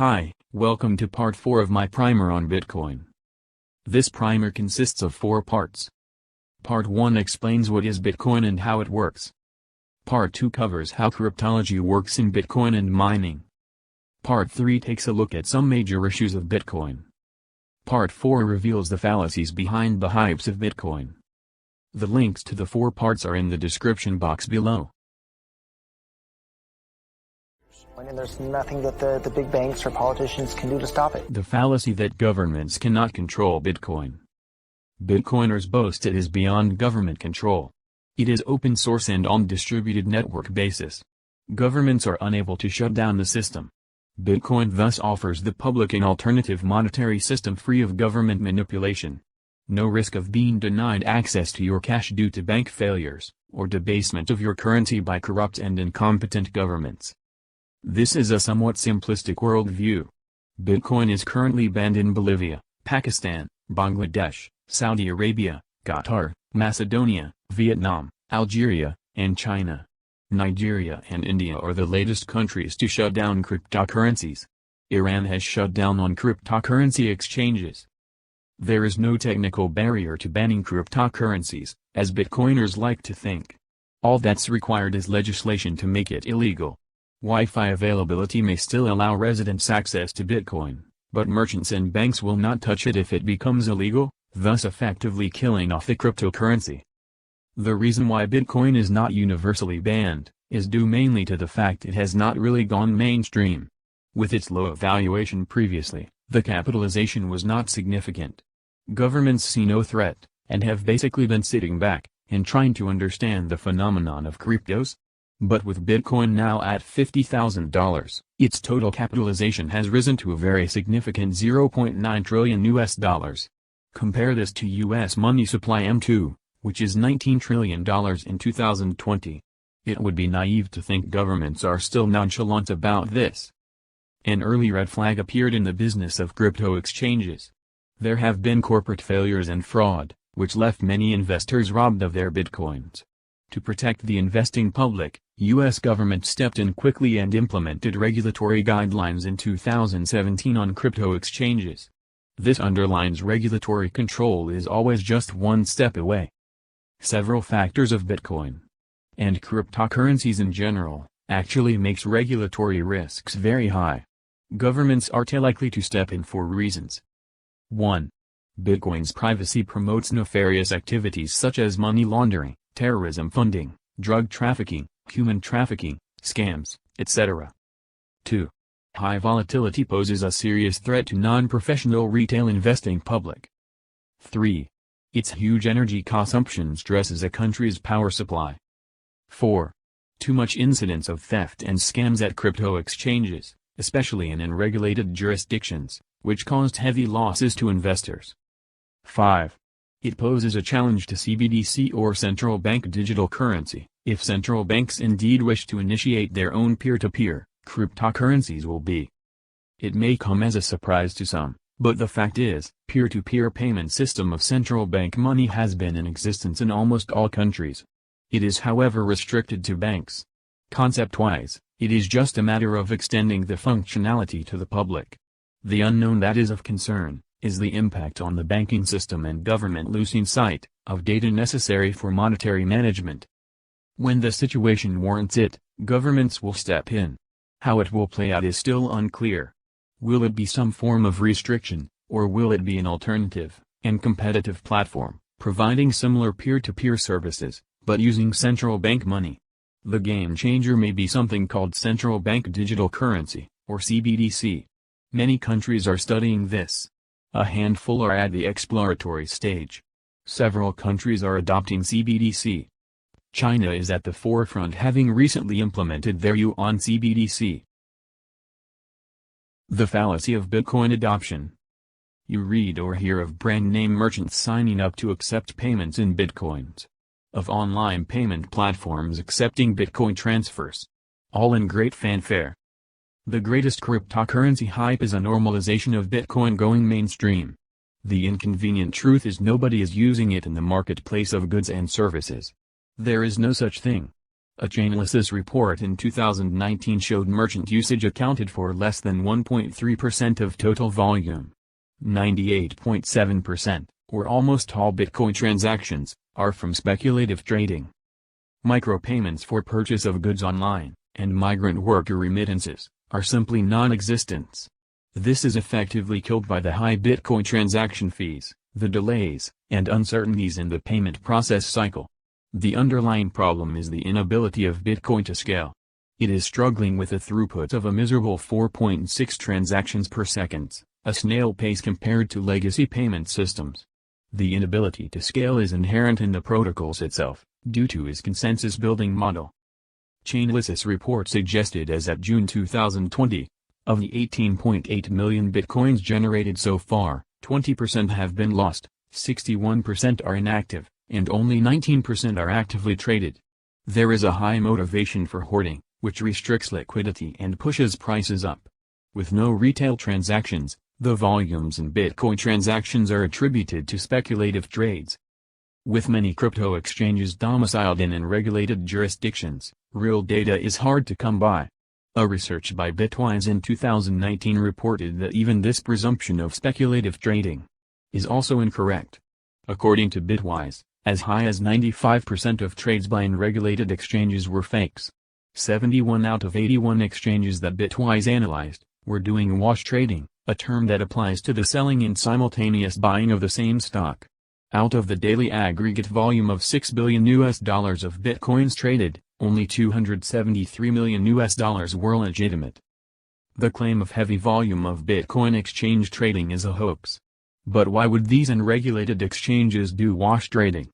Hi, welcome to part 4 of my primer on Bitcoin. This primer consists of 4 parts. Part 1 explains what is Bitcoin and how it works. Part 2 covers how cryptology works in Bitcoin and mining. Part 3 takes a look at some major issues of Bitcoin. Part 4 reveals the fallacies behind the hypes of Bitcoin. The links to the 4 parts are in the description box below. And there's nothing that the big banks or politicians can do to stop it. The fallacy that governments cannot control Bitcoin. Bitcoiners boast it is beyond government control. It is open source and on distributed network basis. Governments are unable to shut down the system. Bitcoin thus offers the public an alternative monetary system free of government manipulation. No risk of being denied access to your cash due to bank failures, or debasement of your currency by corrupt and incompetent governments. This is a somewhat simplistic worldview. Bitcoin is currently banned in Bolivia, Pakistan, Bangladesh, Saudi Arabia, Qatar, Macedonia, Vietnam, Algeria, and China. Nigeria and India are the latest countries to shut down cryptocurrencies. Iran has shut down on cryptocurrency exchanges. There is no technical barrier to banning cryptocurrencies, as Bitcoiners like to think. All that's required is legislation to make it illegal. Wi-Fi availability may still allow residents access to Bitcoin, but merchants and banks will not touch it if it becomes illegal, thus effectively killing off the cryptocurrency. The reason why Bitcoin is not universally banned, is due mainly to the fact it has not really gone mainstream. With its low valuation previously, the capitalization was not significant. Governments see no threat, and have basically been sitting back, and trying to understand the phenomenon of cryptos. But with Bitcoin now at $50,000, its total capitalization has risen to a very significant $0.9 trillion. Compare this to US money supply M2, which is $19 trillion in 2020. It would be naive to think governments are still nonchalant about this. An early red flag appeared in the business of crypto exchanges. There have been corporate failures and fraud, which left many investors robbed of their Bitcoins. To protect the investing public, U.S. government stepped in quickly and implemented regulatory guidelines in 2017 on crypto exchanges. This underlines regulatory control is always just one step away. Several factors of Bitcoin, and cryptocurrencies in general, actually makes regulatory risks very high. Governments are likely to step in for reasons. 1. Bitcoin's privacy promotes nefarious activities such as money laundering, terrorism funding, drug trafficking, human trafficking, scams, etc. 2. High volatility poses a serious threat to non-professional retail investing public. 3. Its huge energy consumption stresses a country's power supply. 4. Too much incidence of theft and scams at crypto exchanges, especially in unregulated jurisdictions, which caused heavy losses to investors. 5. It poses a challenge to CBDC or central bank digital currency. If central banks indeed wish to initiate their own peer-to-peer, cryptocurrencies will be. It may come as a surprise to some, but the fact is, peer-to-peer payment system of central bank money has been in existence in almost all countries. It is however restricted to banks. Concept-wise, it is just a matter of extending the functionality to the public. The unknown that is of concern is the impact on the banking system and government losing sight of data necessary for monetary management. When the situation warrants it, governments will step in. How it will play out is still unclear. Will it be some form of restriction, or will it be an alternative and competitive platform, providing similar peer-to-peer services, but using central bank money? The game changer may be something called central bank digital currency, or CBDC. Many countries are studying this. A handful are at the exploratory stage. Several countries are adopting CBDC. China is at the forefront, having recently implemented their yuan CBDC. The fallacy of Bitcoin adoption. You read or hear of brand-name merchants signing up to accept payments in Bitcoins. Of online payment platforms accepting Bitcoin transfers. All in great fanfare. The greatest cryptocurrency hype is a normalization of Bitcoin going mainstream. The inconvenient truth is nobody is using it in the marketplace of goods and services. There is no such thing. A Chainalysis report in 2019 showed merchant usage accounted for less than 1.3% of total volume. 98.7%, or almost all Bitcoin transactions, are from speculative trading. Micropayments for purchase of goods online, and migrant worker remittances, are simply non-existent. This is effectively killed by the high Bitcoin transaction fees, the delays, and uncertainties in the payment process cycle. The underlying problem is the inability of Bitcoin to scale. It is struggling with a throughput of a miserable 4.6 transactions per second, a snail pace compared to legacy payment systems. The inability to scale is inherent in the protocols itself, due to its consensus building model. Chainalysis report suggested as at June 2020, of the 18.8 million bitcoins generated so far, 20% have been lost, 61% are inactive, and only 19% are actively traded. There is a high motivation for hoarding, which restricts liquidity and pushes prices up. With no retail transactions, the volumes in Bitcoin transactions are attributed to speculative trades. With many crypto exchanges domiciled in unregulated jurisdictions, real data is hard to come by. A research by Bitwise in 2019 reported that even this presumption of speculative trading is also incorrect. According to Bitwise, as high as 95% of trades by unregulated exchanges were fakes. 71 out of 81 exchanges that Bitwise analyzed were doing wash trading, a term that applies to the selling and simultaneous buying of the same stock. Out of the daily aggregate volume of $6 billion of bitcoins traded, only $273 million were legitimate. The claim of heavy volume of Bitcoin exchange trading is a hoax. But why would these unregulated exchanges do wash trading?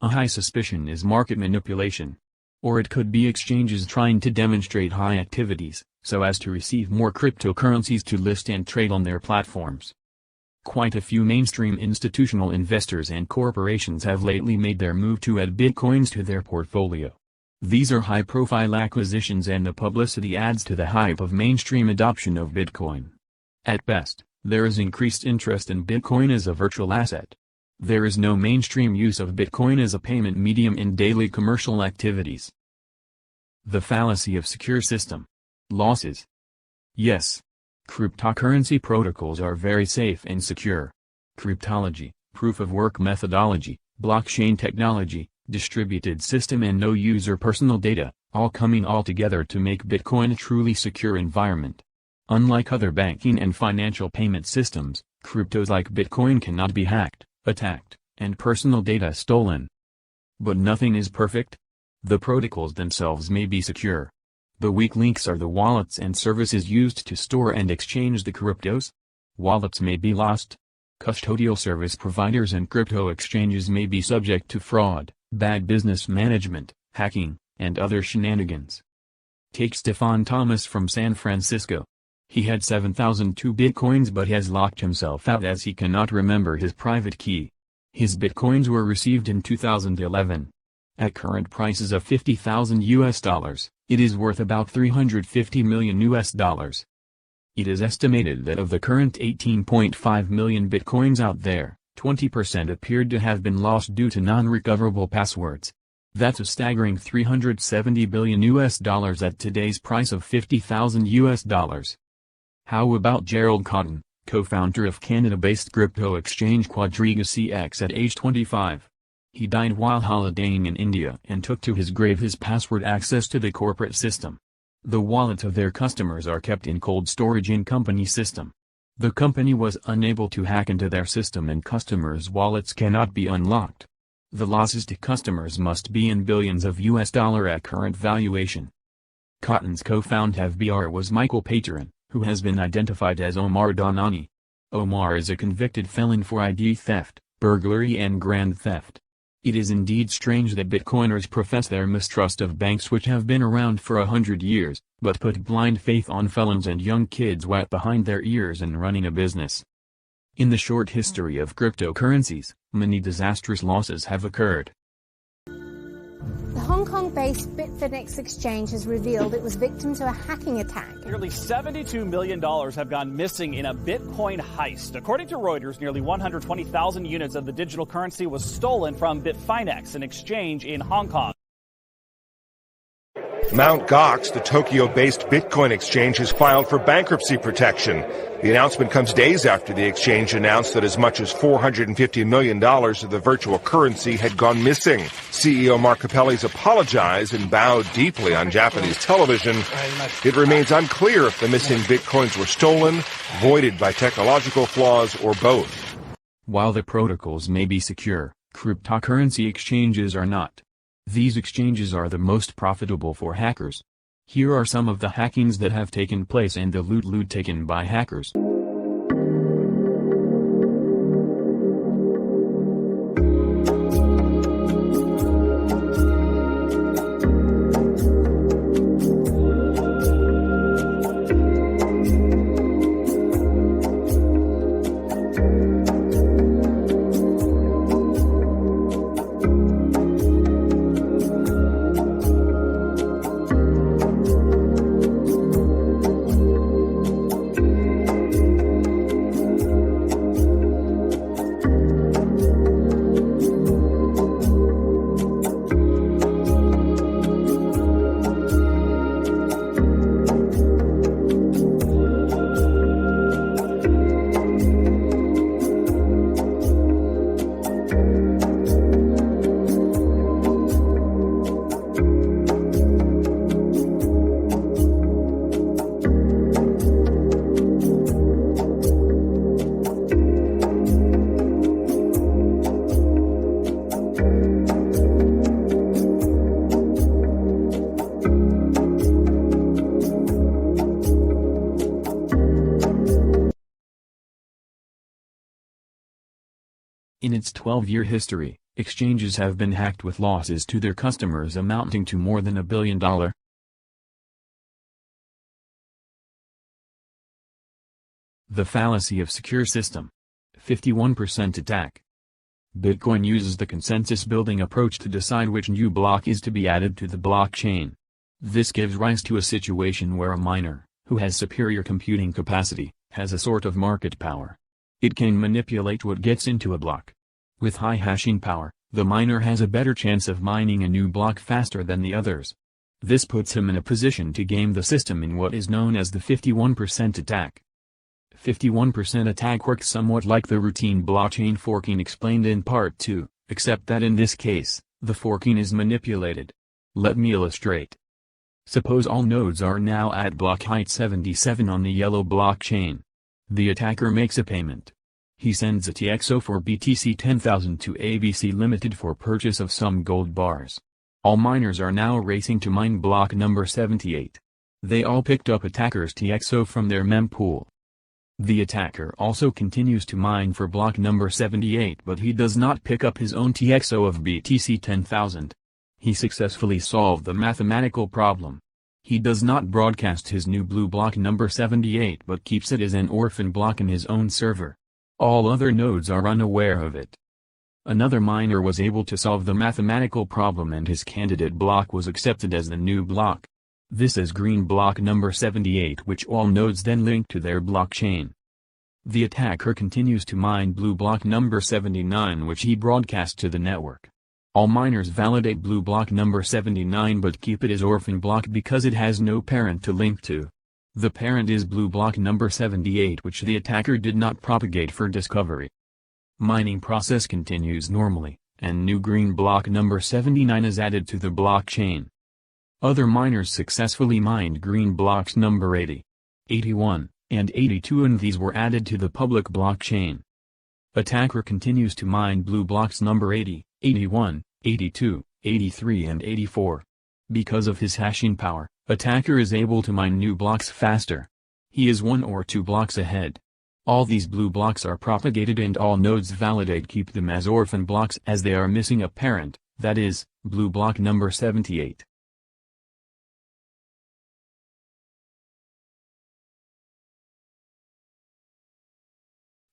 A high suspicion is market manipulation. Or it could be exchanges trying to demonstrate high activities, so as to receive more cryptocurrencies to list and trade on their platforms. Quite a few mainstream institutional investors and corporations have lately made their move to add bitcoins to their portfolio. These are high-profile acquisitions and the publicity adds to the hype of mainstream adoption of Bitcoin. At best, there is increased interest in Bitcoin as a virtual asset. There is no mainstream use of Bitcoin as a payment medium in daily commercial activities. The fallacy of secure system. Losses. Yes. Cryptocurrency protocols are very safe and secure. Cryptology, proof-of-work methodology, blockchain technology, distributed system and no user personal data, all coming all together to make Bitcoin a truly secure environment. Unlike other banking and financial payment systems, cryptos like Bitcoin cannot be hacked, attacked, and personal data stolen. But nothing is perfect. The protocols themselves may be secure. The weak links are the wallets and services used to store and exchange the cryptos. Wallets may be lost. Custodial service providers and crypto exchanges may be subject to fraud, bad business management, hacking, and other shenanigans. Take Stefan Thomas from San Francisco. He had 7,002 bitcoins but has locked himself out as he cannot remember his private key. His bitcoins were received in 2011. At current prices of $50,000, it is worth about $350 million. It is estimated that of the current 18.5 million bitcoins out there, 20% appeared to have been lost due to non-recoverable passwords. That's a staggering $370 billion at today's price of $50,000. How about Gerald Cotton, co-founder of Canada-based crypto exchange Quadriga CX at age 25? He died while holidaying in India and took to his grave his password access to the corporate system. The wallets of their customers are kept in cold storage in company system. The company was unable to hack into their system and customers' wallets cannot be unlocked. The losses to customers must be in billions of US dollar at current valuation. Cotton's co-founder FBR was Michael Patron, who has been identified as Omar Donani. Omar is a convicted felon for ID theft, burglary and grand theft. It is indeed strange that Bitcoiners profess their mistrust of banks which have been around for 100 years, but put blind faith on felons and young kids wet behind their ears in running a business. In the short history of cryptocurrencies, many disastrous losses have occurred. The Hong Kong-based Bitfinex exchange has revealed it was victim to a hacking attack. Nearly $72 million have gone missing in a Bitcoin heist. According to Reuters, nearly 120,000 units of the digital currency was stolen from Bitfinex, an exchange in Hong Kong. Mt. Gox, the Tokyo-based Bitcoin exchange, has filed for bankruptcy protection. The announcement comes days after the exchange announced that as much as $450 million of the virtual currency had gone missing. CEO Mark Capelli's apologized and bowed deeply on Japanese television. It remains unclear if the missing Bitcoins were stolen, voided by technological flaws, or both. While the protocols may be secure, cryptocurrency exchanges are not. These exchanges are the most profitable for hackers. Here are some of the hackings that have taken place and the loot taken by hackers. In its 12-year history, exchanges have been hacked with losses to their customers amounting to more than $1 billion. The fallacy of secure system. 51% attack. Bitcoin uses the consensus-building approach to decide which new block is to be added to the blockchain. This gives rise to a situation where a miner, who has superior computing capacity, has a sort of market power. It can manipulate what gets into a block. With high hashing power, the miner has a better chance of mining a new block faster than the others. This puts him in a position to game the system in what is known as the 51% attack. 51% attack works somewhat like the routine blockchain forking explained in Part 2, except that in this case, the forking is manipulated. Let me illustrate. Suppose all nodes are now at block height 77 on the yellow blockchain. The attacker makes a payment. He sends a TXO for BTC 10,000 to ABC Limited for purchase of some gold bars. All miners are now racing to mine block number 78. They all picked up attacker's TXO from their mempool. The attacker also continues to mine for block number 78, but he does not pick up his own TXO of BTC 10,000. He successfully solved the mathematical problem. He does not broadcast his new blue block number 78 but keeps it as an orphan block in his own server. All other nodes are unaware of it. Another miner was able to solve the mathematical problem and his candidate block was accepted as the new block. This is green block number 78, which all nodes then link to their blockchain. The attacker continues to mine blue block number 79, which he broadcasts to the network. All miners validate blue block number 79 but keep it as orphan block because it has no parent to link to. The parent is blue block number 78, which the attacker did not propagate for discovery. Mining process continues normally, and new green block number 79 is added to the blockchain. Other miners successfully mined green blocks number 80, 81, and 82 and these were added to the public blockchain. Attacker continues to mine blue blocks number 80, 81, 82, 83 and 84. Because of his hashing power, attacker is able to mine new blocks faster. He is 1 or 2 blocks ahead. All these blue blocks are propagated and all nodes validate keep them as orphan blocks as they are missing a parent, that is, blue block number 78.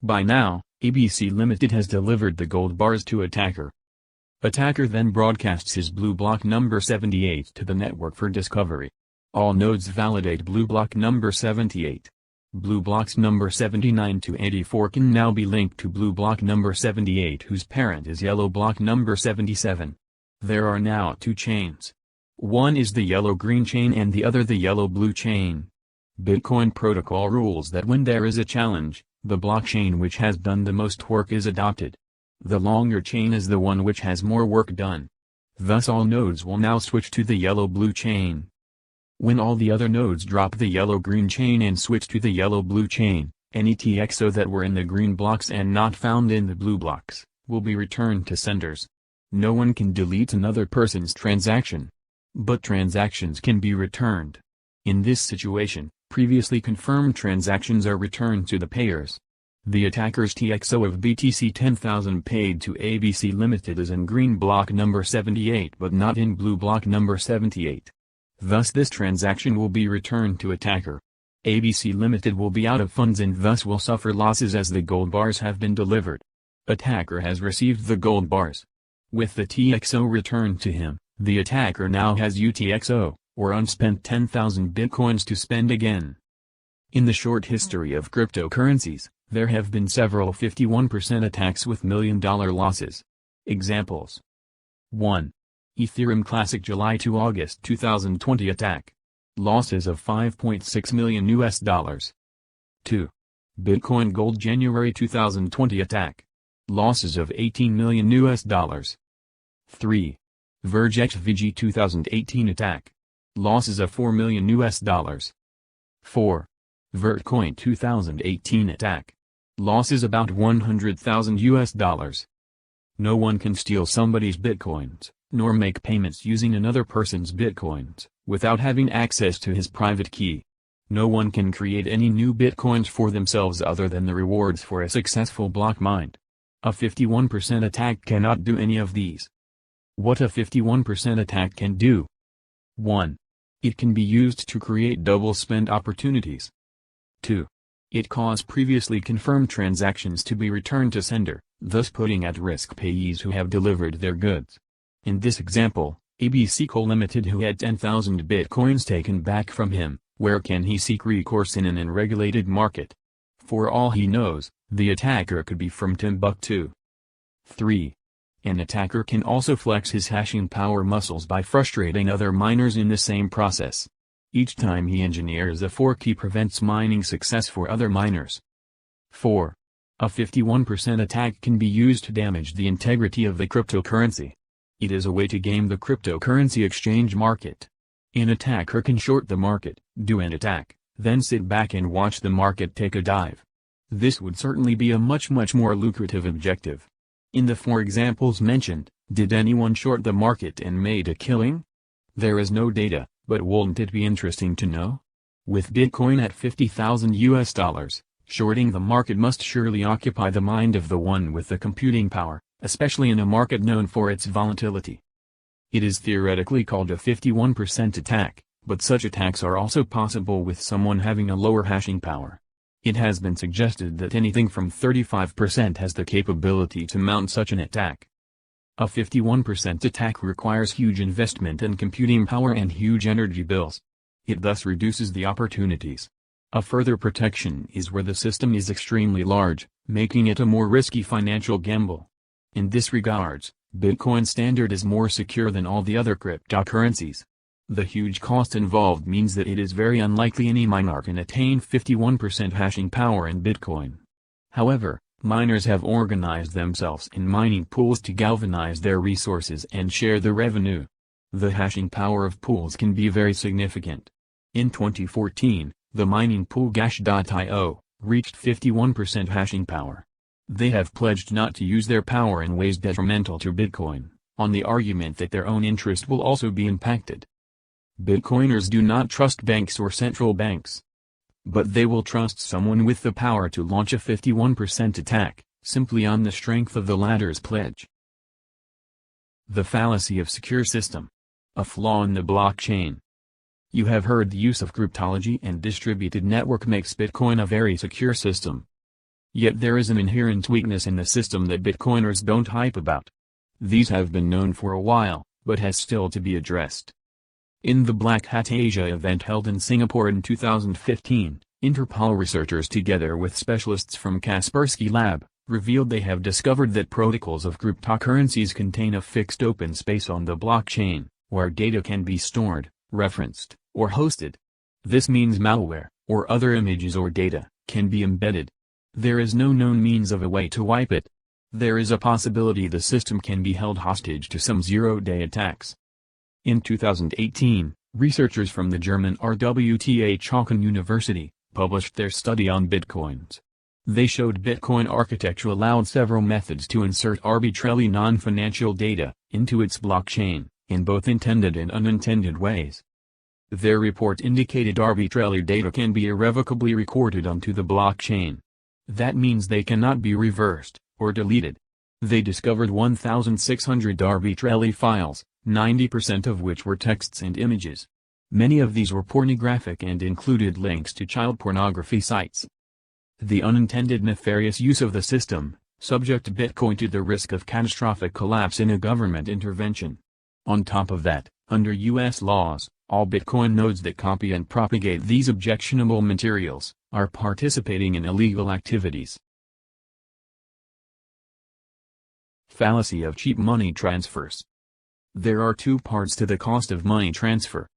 By now, ABC Limited has delivered the gold bars to attacker. Attacker then broadcasts his blue block number 78 to the network for discovery. All nodes validate blue block number 78. Blue blocks number 79 to 84 can now be linked to blue block number 78 whose parent is yellow block number 77. There are now 2 chains. One is the yellow-green chain and the other the yellow-blue chain. Bitcoin protocol rules that when there is a challenge, the blockchain which has done the most work is adopted. The longer chain is the one which has more work done. Thus all nodes will now switch to the yellow-blue chain. When all the other nodes drop the yellow-green chain and switch to the yellow-blue chain, any TXO that were in the green blocks and not found in the blue blocks, will be returned to senders. No one can delete another person's transaction. But transactions can be returned. In this situation, previously confirmed transactions are returned to the payers. The attacker's TXO of BTC 10,000 paid to ABC Limited is in green block number 78 but not in blue block number 78. Thus this transaction will be returned to attacker. ABC Limited will be out of funds and thus will suffer losses as the gold bars have been delivered. Attacker has received the gold bars. With the TXO returned to him, the attacker now has UTXO, or unspent 10,000 bitcoins to spend again. In the short history of cryptocurrencies, there have been several 51% attacks with million-dollar losses. Examples: 1. Ethereum Classic July to August 2020 attack. Losses of $5.6 million US. 2. Bitcoin Gold January 2020 attack. Losses of $18 million US. 3. Verge XVG 2018 attack. Losses of $4 million US. 4. Vertcoin 2018 attack. Losses about $100,000 US. No one can steal somebody's bitcoins, nor make payments using another person's bitcoins, without having access to his private key. No one can create any new bitcoins for themselves other than the rewards for a successful block mine. A 51% attack cannot do any of these. What a 51% attack can do: 1. It can be used to create double spend opportunities. 2. It causes previously confirmed transactions to be returned to sender, thus putting at risk payees who have delivered their goods. In this example, ABC Co Limited, who had 10,000 bitcoins taken back from him, where can he seek recourse in an unregulated market? For all he knows, the attacker could be from Timbuktu. 3. An attacker can also flex his hashing power muscles by frustrating other miners in the same process. Each time he engineers a fork, he prevents mining success for other miners. 4. A 51% attack can be used to damage the integrity of the cryptocurrency. It is a way to game the cryptocurrency exchange market. An attacker can short the market, do an attack, then sit back and watch the market take a dive. This would certainly be a much more lucrative objective. In the 4 examples mentioned, did anyone short the market and made a killing? There is no data, but wouldn't it be interesting to know? With Bitcoin at $50,000 US, shorting the market must surely occupy the mind of the one with the computing power, especially in a market known for its volatility. It is theoretically called a 51% attack, but such attacks are also possible with someone having a lower hashing power. It has been suggested that anything from 35% has the capability to mount such an attack. A 51% attack requires huge investment in computing power and huge energy bills. It thus reduces the opportunities. A further protection is where the system is extremely large, making it a more risky financial gamble. In this regards, Bitcoin Standard is more secure than all the other cryptocurrencies. The huge cost involved means that it is very unlikely any miner can attain 51% hashing power in Bitcoin. However, miners have organized themselves in mining pools to galvanize their resources and share the revenue. The hashing power of pools can be very significant. In 2014, the mining pool Gash.io reached 51% hashing power. They have pledged not to use their power in ways detrimental to Bitcoin, on the argument that their own interest will also be impacted. Bitcoiners do not trust banks or central banks. But they will trust someone with the power to launch a 51% attack, simply on the strength of the latter's pledge. The fallacy of secure system. A flaw in the blockchain. You have heard the use of cryptology and distributed network makes Bitcoin a very secure system. Yet there is an inherent weakness in the system that Bitcoiners don't hype about. These have been known for a while, but has still to be addressed. In the Black Hat Asia event held in Singapore in 2015, Interpol researchers together with specialists from Kaspersky Lab, revealed they have discovered that protocols of cryptocurrencies contain a fixed open space on the blockchain, where data can be stored, referenced, or hosted. This means malware, or other images or data, can be embedded. There is no known means of a way to wipe it. There is a possibility the system can be held hostage to some zero-day attacks. In 2018, researchers from the German RWTH University published their study on bitcoins. They showed Bitcoin architecture allowed several methods to insert arbitrarily non-financial data into its blockchain, in both intended and unintended ways. Their report indicated arbitrary data can be irrevocably recorded onto the blockchain. That means they cannot be reversed, or deleted. They discovered 1,600 arbitrary files, 90% of which were texts and images. Many of these were pornographic and included links to child pornography sites. The unintended nefarious use of the system subject Bitcoin to the risk of catastrophic collapse in a government intervention. On top of that, under U.S. laws, all Bitcoin nodes that copy and propagate these objectionable materials are participating in illegal activities. Fallacy of cheap money transfers. There are two parts to the cost of money transfer.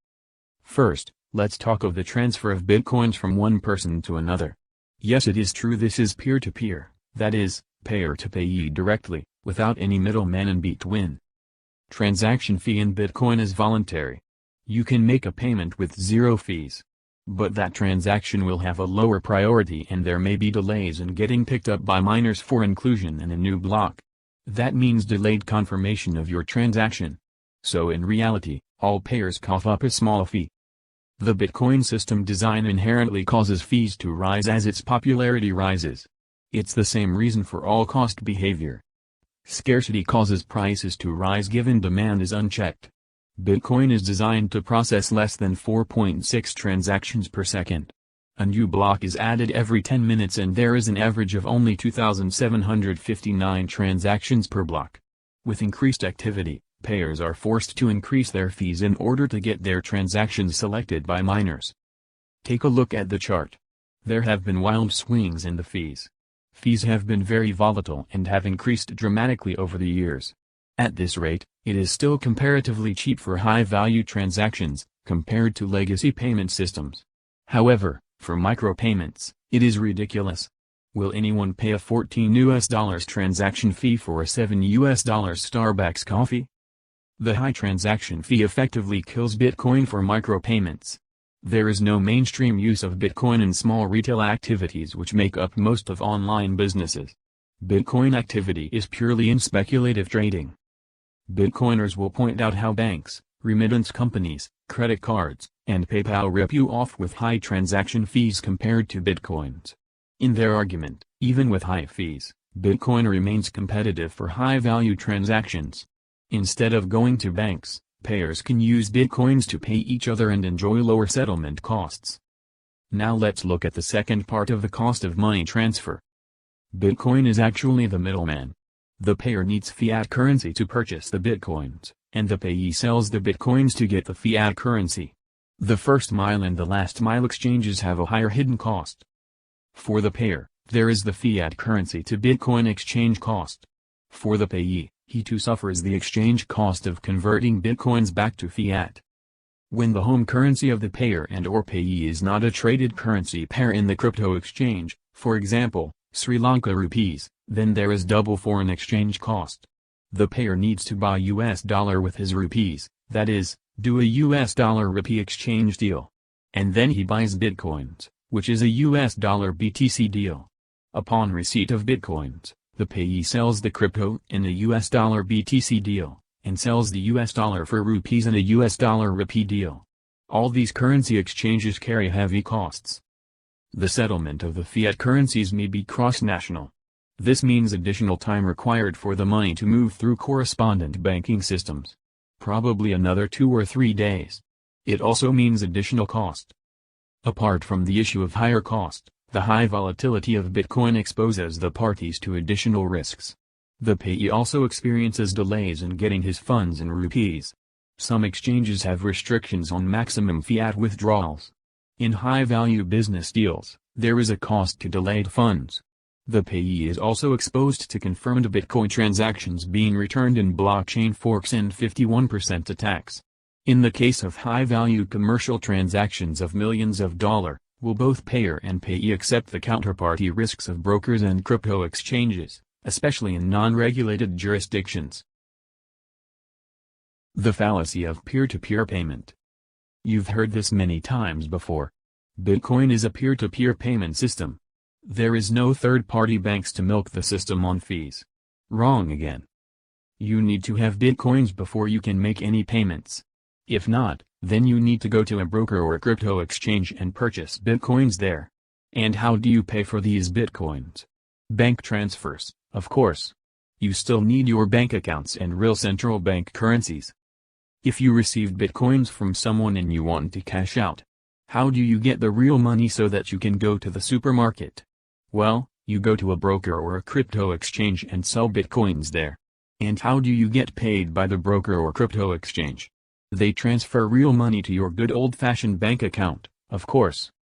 First, let's talk of the transfer of Bitcoins from one person to another. Yes, it is true this is peer-to-peer, that is, payer to payee directly, without any middleman in between. Transaction fee in Bitcoin is voluntary. You can make a payment with zero fees. But that transaction will have a lower priority and there may be delays in getting picked up by miners for inclusion in a new block. That means delayed confirmation of your transaction. So in reality, all payers cough up a small fee. The Bitcoin system design inherently causes fees to rise as its popularity rises. It's the same reason for all cost behavior. Scarcity causes prices to rise given demand is unchecked. Bitcoin is designed to process less than 4.6 transactions per second. A new block is added every 10 minutes and there is an average of only 2,759 transactions per block. With increased activity, payers are forced to increase their fees in order to get their transactions selected by miners. Take a look at the chart. There have been wild swings in the fees. Fees have been very volatile and have increased dramatically over the years. At this rate, it is still comparatively cheap for high-value transactions, compared to legacy payment systems. However, for micropayments, it is ridiculous. Will anyone pay a $14 transaction fee for a $7 Starbucks coffee? The high transaction fee effectively kills Bitcoin for micropayments. There is no mainstream use of Bitcoin in small retail activities which make up most of online businesses. Bitcoin activity is purely in speculative trading. Bitcoiners will point out how banks, remittance companies, credit cards, and PayPal rip you off with high transaction fees compared to Bitcoins. In their argument, even with high fees, Bitcoin remains competitive for high-value transactions. Instead of going to banks, payers can use Bitcoins to pay each other and enjoy lower settlement costs. Now let's look at the second part of the cost of money transfer. Bitcoin is actually the middleman. The payer needs fiat currency to purchase the Bitcoins, and the payee sells the Bitcoins to get the fiat currency. The first mile and the last mile exchanges have a higher hidden cost. For the payer, there is the fiat currency to Bitcoin exchange cost. For the payee, he too suffers the exchange cost of converting Bitcoins back to fiat. When the home currency of the payer and/or payee is not a traded currency pair in the crypto exchange, for example, Sri Lanka rupees, then there is double foreign exchange cost. The payer needs to buy US dollar with his rupees, that is, do a US dollar rupee exchange deal. And then he buys Bitcoins, which is a US dollar BTC deal. Upon receipt of Bitcoins, the payee sells the crypto in a US dollar BTC deal, and sells the US dollar for rupees in a US dollar rupee deal. All these currency exchanges carry heavy costs. The settlement of the fiat currencies may be cross-national. This means additional time required for the money to move through correspondent banking systems. Probably another 2 or 3 days. It also means additional cost. Apart from the issue of higher cost, the high volatility of Bitcoin exposes the parties to additional risks. The payee also experiences delays in getting his funds in rupees. Some exchanges have restrictions on maximum fiat withdrawals. In high-value business deals, there is a cost to delayed funds. The payee is also exposed to confirmed Bitcoin transactions being returned in blockchain forks and 51% attacks. In the case of high-value commercial transactions of millions of dollars, will both payer and payee accept the counterparty risks of brokers and crypto exchanges, especially in non-regulated jurisdictions? The fallacy of peer-to-peer payment. You've heard this many times before. Bitcoin is a peer-to-peer payment system. There is no third-party banks to milk the system on fees. Wrong again. You need to have Bitcoins before you can make any payments. If not, then you need to go to a broker or a crypto exchange and purchase Bitcoins there. And how do you pay for these Bitcoins? Bank transfers, of course. You still need your bank accounts and real central bank currencies. If you received Bitcoins from someone and you want to cash out, how do you get the real money so that you can go to the supermarket? Well, you go to a broker or a crypto exchange and sell Bitcoins there. And how do you get paid by the broker or crypto exchange? They transfer real money to your good old-fashioned bank account, of course.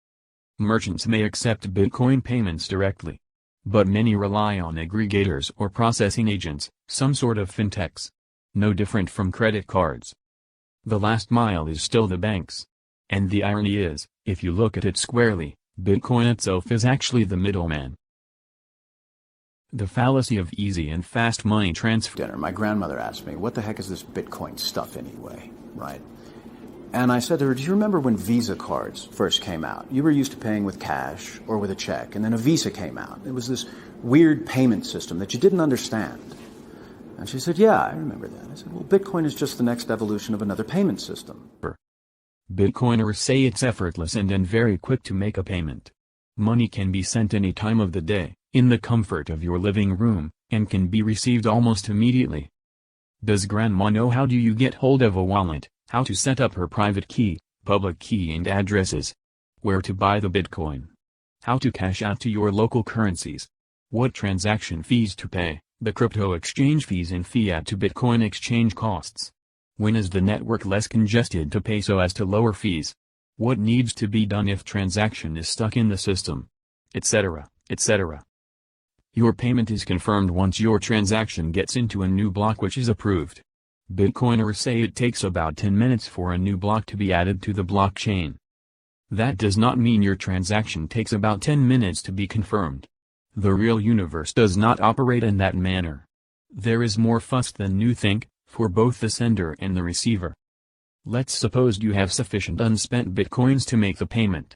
Merchants may accept Bitcoin payments directly. But many rely on aggregators or processing agents, some sort of fintechs. No different from credit cards. The last mile is still the banks. And the irony is, if you look at it squarely, Bitcoin itself is actually the middleman. The fallacy of easy and fast money transfer. Dinner, my grandmother asked me, what the heck is this Bitcoin stuff anyway, right? And I said to her, do you remember when Visa cards first came out? You were used to paying with cash or with a check, and then a Visa came out. It was this weird payment system that you didn't understand. And she said, yeah, I remember that. I said, well, Bitcoin is just the next evolution of another payment system. Bitcoiners say it's effortless and very quick to make a payment. Money can be sent any time of the day, in the comfort of your living room, and can be received almost immediately. Does grandma know how do you get hold of a wallet, how to set up her private key, public key and addresses? Where to buy the Bitcoin? How to cash out to your local currencies? What transaction fees to pay, the crypto exchange fees and fiat to Bitcoin exchange costs? When is the network less congested to pay so as to lower fees? What needs to be done if transaction is stuck in the system? Etc., etc. Your payment is confirmed once your transaction gets into a new block which is approved. Bitcoiners say it takes about 10 minutes for a new block to be added to the blockchain. That does not mean your transaction takes about 10 minutes to be confirmed. The real universe does not operate in that manner. There is more fuss than you think, for both the sender and the receiver. Let's suppose you have sufficient unspent Bitcoins to make the payment.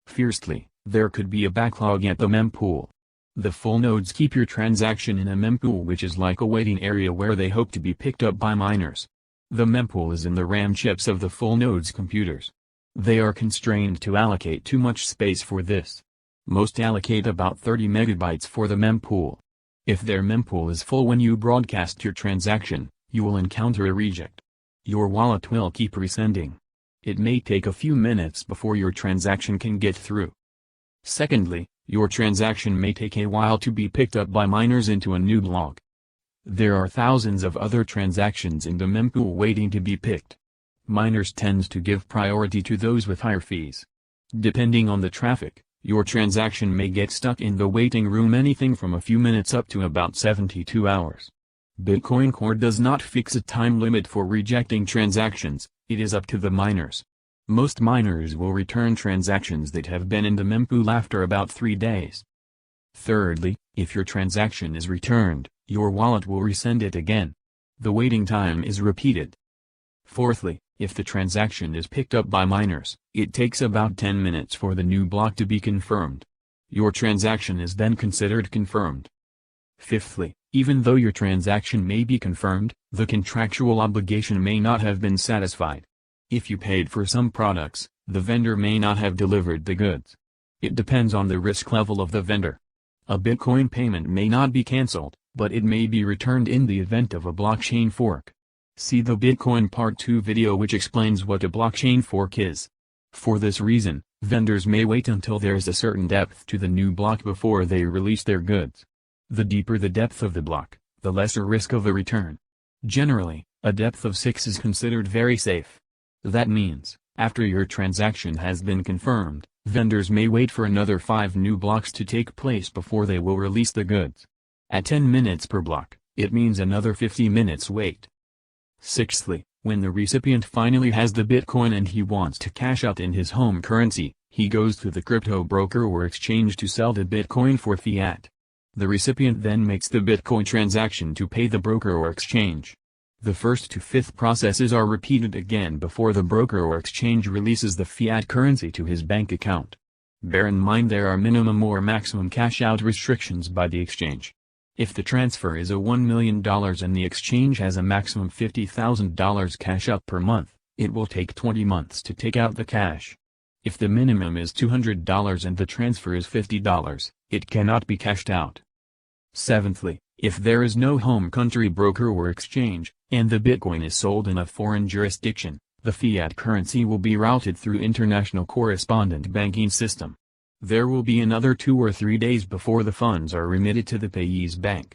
Firstly, there could be a backlog at the mempool. The full nodes keep your transaction in a mempool which is like a waiting area where they hope to be picked up by miners. The mempool is in the RAM chips of the full nodes computers. They are constrained to allocate too much space for this. Most allocate about 30 megabytes for the mempool. If their mempool is full when you broadcast your transaction, you will encounter a reject. Your wallet will keep resending. It may take a few minutes before your transaction can get through. Secondly, your transaction may take a while to be picked up by miners into a new block. There are thousands of other transactions in the mempool waiting to be picked. Miners tend to give priority to those with higher fees. Depending on the traffic, your transaction may get stuck in the waiting room anything from a few minutes up to about 72 hours. Bitcoin Core does not fix a time limit for rejecting transactions, it is up to the miners. Most miners will return transactions that have been in the mempool after about 3 days. Thirdly, if your transaction is returned, your wallet will resend it again. The waiting time is repeated. Fourthly, if the transaction is picked up by miners, it takes about 10 minutes for the new block to be confirmed. Your transaction is then considered confirmed. Fifthly, even though your transaction may be confirmed, the contractual obligation may not have been satisfied. If you paid for some products, the vendor may not have delivered the goods. It depends on the risk level of the vendor. A Bitcoin payment may not be cancelled, but it may be returned in the event of a blockchain fork. See the Bitcoin Part 2 video which explains what a blockchain fork is. For this reason, vendors may wait until there is a certain depth to the new block before they release their goods. The deeper the depth of the block, the lesser risk of a return. Generally, a depth of 6 is considered very safe. That means, after your transaction has been confirmed, vendors may wait for another 5 new blocks to take place before they will release the goods. At 10 minutes per block, it means another 50 minutes wait. Sixthly, When the recipient finally has the Bitcoin and he wants to cash out in his home currency, he goes to the crypto broker or exchange to sell the Bitcoin for fiat. The recipient then makes the Bitcoin transaction to pay the broker or exchange. The first to fifth processes are repeated again before the broker or exchange releases the fiat currency to his bank account. Bear in mind there are minimum or maximum cash-out restrictions by the exchange. If the transfer is $1 million and the exchange has a maximum $50,000 cash out per month, it will take 20 months to take out the cash. If the minimum is $200 and the transfer is $50, it cannot be cashed out. Seventhly, if there is no home country broker or exchange, and the Bitcoin is sold in a foreign jurisdiction, the fiat currency will be routed through international correspondent banking system. There will be another 2 or 3 days before the funds are remitted to the payee's bank.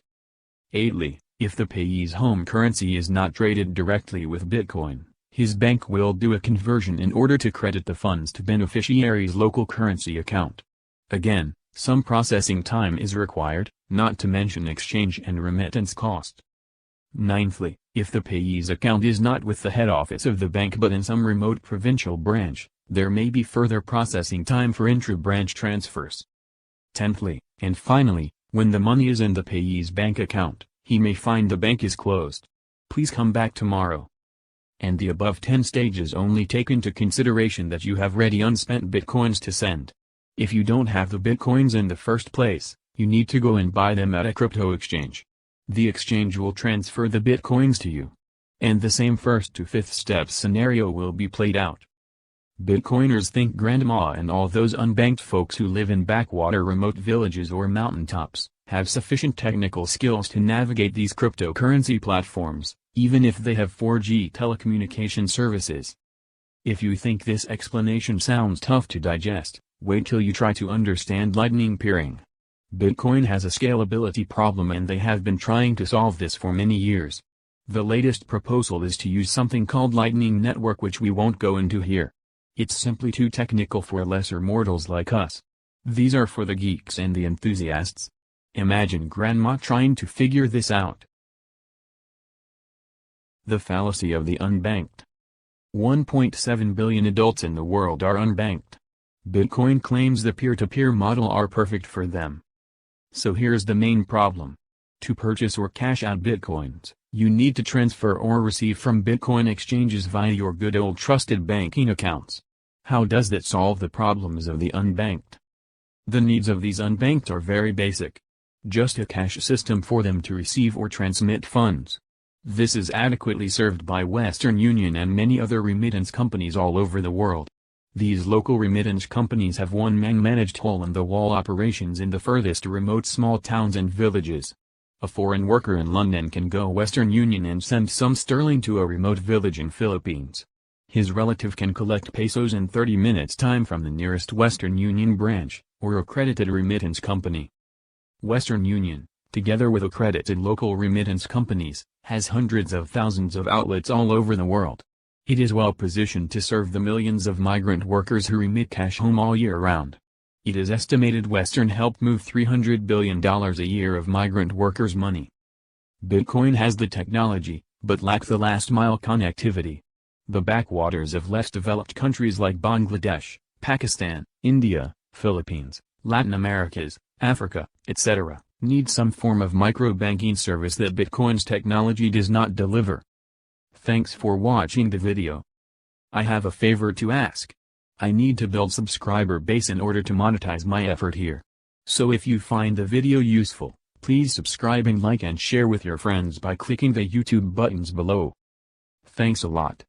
Eighthly, if the payee's home currency is not traded directly with Bitcoin, his bank will do a conversion in order to credit the funds to beneficiary's local currency account. Again, some processing time is required, not to mention exchange and remittance cost. Ninthly, if the payee's account is not with the head office of the bank but in some remote provincial branch, there may be further processing time for intra-branch transfers. Tenthly, and finally, when the money is in the payee's bank account, he may find the bank is closed. Please come back tomorrow. And the above 10 stages only take into consideration that you have ready unspent bitcoins to send. If you don't have the bitcoins in the first place, you need to go and buy them at a crypto exchange. The exchange will transfer the bitcoins to you. And the same first to fifth step scenario will be played out. Bitcoiners think grandma and all those unbanked folks who live in backwater remote villages or mountaintops have sufficient technical skills to navigate these cryptocurrency platforms, even if they have 4G telecommunication services. If you think this explanation sounds tough to digest, wait till you try to understand lightning peering. Bitcoin has a scalability problem and they have been trying to solve this for many years. The latest proposal is to use something called Lightning Network, which we won't go into here. It's simply too technical for lesser mortals like us. These are for the geeks and the enthusiasts. Imagine grandma trying to figure this out. The fallacy of the unbanked. 1.7 billion adults in the world are unbanked. Bitcoin claims the peer-to-peer model are perfect for them. So here's the main problem. To purchase or cash out bitcoins, you need to transfer or receive from Bitcoin exchanges via your good old trusted banking accounts. How does that solve the problems of the unbanked? The needs of these unbanked are very basic. Just a cash system for them to receive or transmit funds. This is adequately served by Western Union and many other remittance companies all over the world. These local remittance companies have one-man managed hole-in-the-wall operations in the furthest remote small towns and villages. A foreign worker in London can go Western Union and send some sterling to a remote village in Philippines. His relative can collect pesos in 30 minutes time from the nearest Western Union branch, or accredited remittance company. Western Union, together with accredited local remittance companies, has hundreds of thousands of outlets all over the world. It is well positioned to serve the millions of migrant workers who remit cash home all year round. It is estimated Western helped move $300 billion a year of migrant workers' money. Bitcoin has the technology, but lacks the last-mile connectivity. The backwaters of less developed countries like Bangladesh, Pakistan, India, Philippines, Latin Americas, Africa, etc., need some form of micro-banking service that Bitcoin's technology does not deliver. Thanks for watching the video. I have a favor to ask. I need to build subscriber base in order to monetize my effort here. So if you find the video useful, please subscribe and like and share with your friends by clicking the YouTube buttons below. Thanks a lot.